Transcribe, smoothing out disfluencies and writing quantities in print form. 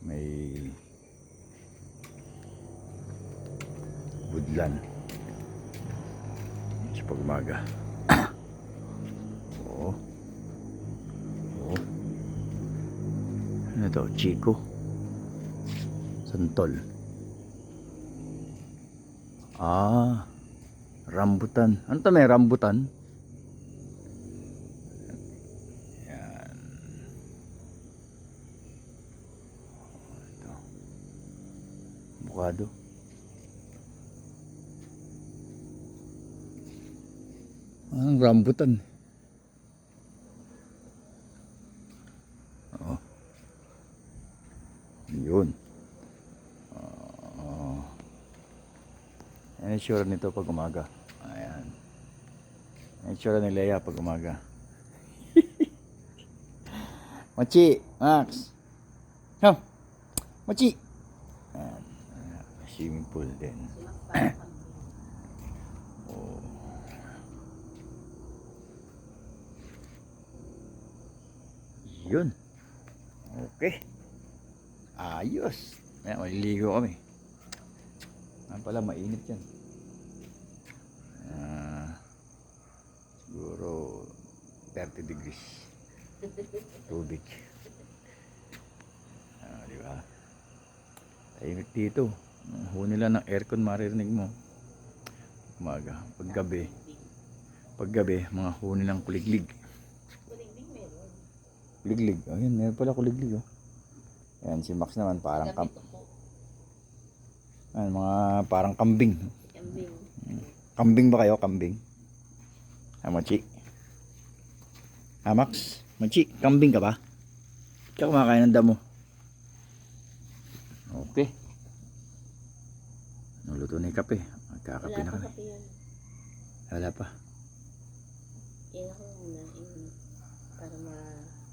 may woodland sa pag-umaga. Oo. Oo. Ano to? Chico Santol. Rambutan. Ano to, may rambutan? Yan. Ito. Bukado. Ang rambutan. Oo. Yun. Yan ang itsura nito pag umaga. Ayan. Yan ang itsura ni Leia pag umaga. Machi! Max! Come! Machi! Ayan. Swimming pool din. Oh. Yun. Okay. Ayos. Ayan, maliligo kami. Pala mainit yan. Siguro 30 degrees tubig. Di ba? Tahimik dito. Huni lang ng aircon maririnig mo. Umaga. Paggabi, mga huni ng kuliglig. Kuliglig. Ayan, meron pala kuliglig. Ayan, si Max naman parang mga parang kambing. Kambing ba kayo? Kambing? Machi? Max? Machi, kambing ka ba? Ikaw kumakain ng damo. Okay. Naluto na yung kape. Magkakape na kami. Wala pa. Yan ako muna. Para